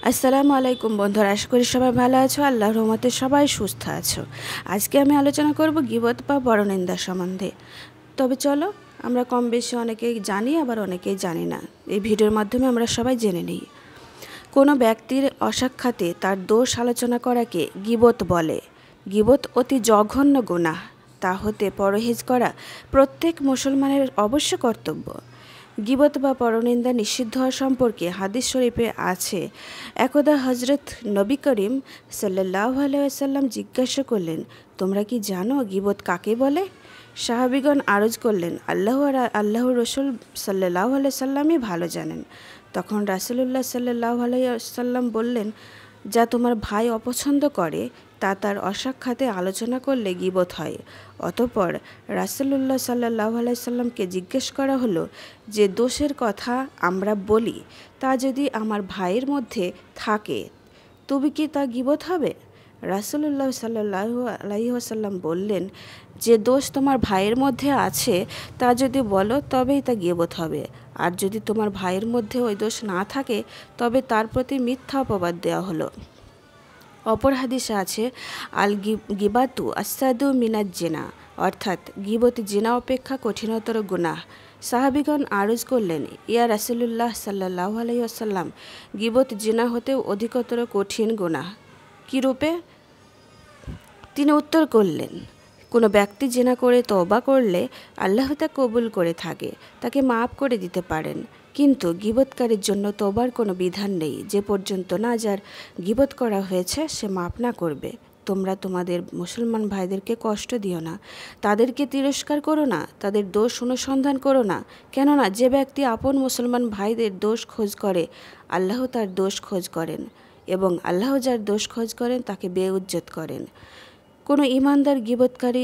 আসসালামু আলাইকুম বন্ধুরা, আশা করি সবাই ভালো আছো। আল্লাহর রহমতে সবাই সুস্থ আছো। আজকে আমি আলোচনা করব গীবত বা পরনিন্দা সম্বন্ধে। তবে চলো, আমরা কম বেশি অনেকেই জানি, আবার অনেকেই জানি না। এই ভিডিওর মাধ্যমে আমরা সবাই জেনে নিই। কোনো ব্যক্তির অসাক্ষাতে তার দোষ আলোচনা করাকে গীবত বলে। গীবত অতি জঘন্য গুনাহ, তা হতে পরহেজ করা প্রত্যেক মুসলমানের অবশ্য কর্তব্য। গীবত বা পরনিন্দা নিষিদ্ধ হওয়া সম্পর্কে হাদিস শরীফে আছে, একদা হজরত নবী করিম সাল্লাল্লাহু আলাইহি ওয়াসাল্লাম জিজ্ঞাসা করলেন, তোমরা কি জানো গীবত কাকে বলে? সাহাবীগণ আরজ করলেন, আল্লাহর রসুল সাল্লাল্লাহু আলাইহি সাল্লামই ভালো জানেন। তখন রাসূলুল্লাহ সাল্লাল্লাহু আলাইহি ওয়াসাল্লাম বললেন, যা তোমার ভাই অপছন্দ করে তা তার অসাক্ষাতে আলোচনা করলে গীবত হয়। অতঃপর রাসূলুল্লাহ সাল্লাল্লাহু আলাইহি সাল্লামকে জিজ্ঞেস করা হলো, যে দোষের কথা আমরা বলি তা যদি আমার ভাইয়ের মধ্যে থাকে তবে কি তা গীবত হবে? রাসূলুল্লাহ সাল্লাল্লাহু আলাইহি ওয়াসাল্লাম বললেন, যে দোষ তোমার ভাইয়ের মধ্যে আছে তা যদি বলো তবেই তা গীবত হবে। আর যদি তোমার ভাইয়ের মধ্যে ওই দোষ না থাকে তবে তার প্রতি মিথ্যা অপবাদ দেওয়া হলো। অপর হাদিসে আছে, আল গিবাতু আসাদু মিনাজ জিনা, অর্থাৎ গীবত জিনা অপেক্ষা কঠিনতর গুনাহ। সাহাবীগণ আরজ করলেন, ইয়া রাসূলুল্লাহ সাল্লাল্লাহু আলাইহি ওয়াসাল্লাম, গীবত জিনা হতেও অধিকতর কঠিন গুনাহ কীরূপে? তিনি উত্তর করলেন, কোনো ব্যক্তি জিনা করে তওবা করলে আল্লাহ তা কবুল করে থাকে, তাকে মাফ করে দিতে পারেন। কিন্তু গীবতকারীর জন্য তওবার কোনো বিধান নেই, যে পর্যন্ত না যার গীবত করা হয়েছে সে মাফ না করবে। তোমরা তোমাদের মুসলমান ভাইদেরকে কষ্ট দিও না, তাদেরকে তিরস্কার করো না, তাদের দোষ অনুসন্ধান করো না। কেননা যে ব্যক্তি আপন মুসলমান ভাইদের দোষ খোঁজ করে, আল্লাহ তার দোষ খোঁজ করেন, এবং আল্লাহ যার দোষ খোঁজ করেন তাকে বেউজ্জত করেন। কোনো ঈমানদার গীবতকারী,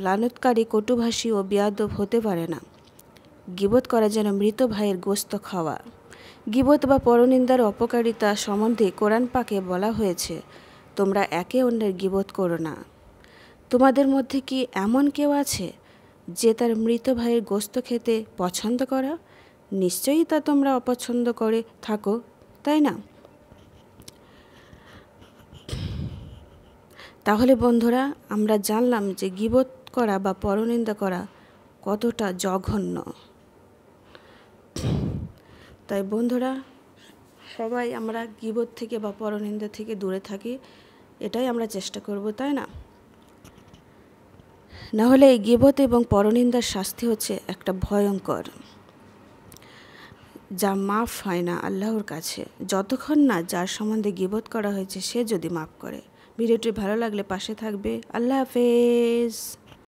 লানতকারী, কটুভাষী ও বেয়াদব হতে পারে না। গীবত করা যেন মৃত ভাইয়ের গোশত খাওয়া। গীবত বা পরনিন্দার অপকারিতা সম্বন্ধে কোরআন পাকে বলা হয়েছে, তোমরা একে অন্যের গীবত করো না। তোমাদের মধ্যে কি এমন কেউ আছে যে তার মৃত ভাইয়ের গোশত খেতে পছন্দ করে? নিশ্চয়ই তা তোমরা অপছন্দ করে থাকো, তাই না? তাহলে বন্ধুরা, আমরা জানলাম যে গীবত করা বা পরনিন্দা করা কতটা জঘন্য। তাই বন্ধুরা, সবাই আমরা গীবত থেকে বা পরনিন্দা থেকে দূরে থাকি, এটাই আমরা চেষ্টা করব, তাই না? নাহলে এই গীবত এবং পরনিন্দার শাস্তি হচ্ছে একটা ভয়ঙ্কর, যা মাফ হয় না আল্লাহর কাছে, যতক্ষণ না যার সম্বন্ধে গীবত করা হয়েছে সে যদি মাফ করে। ভিডিওটি ভালো লাগলে পাশে থাকবে। আল্লাহ হাফেজ।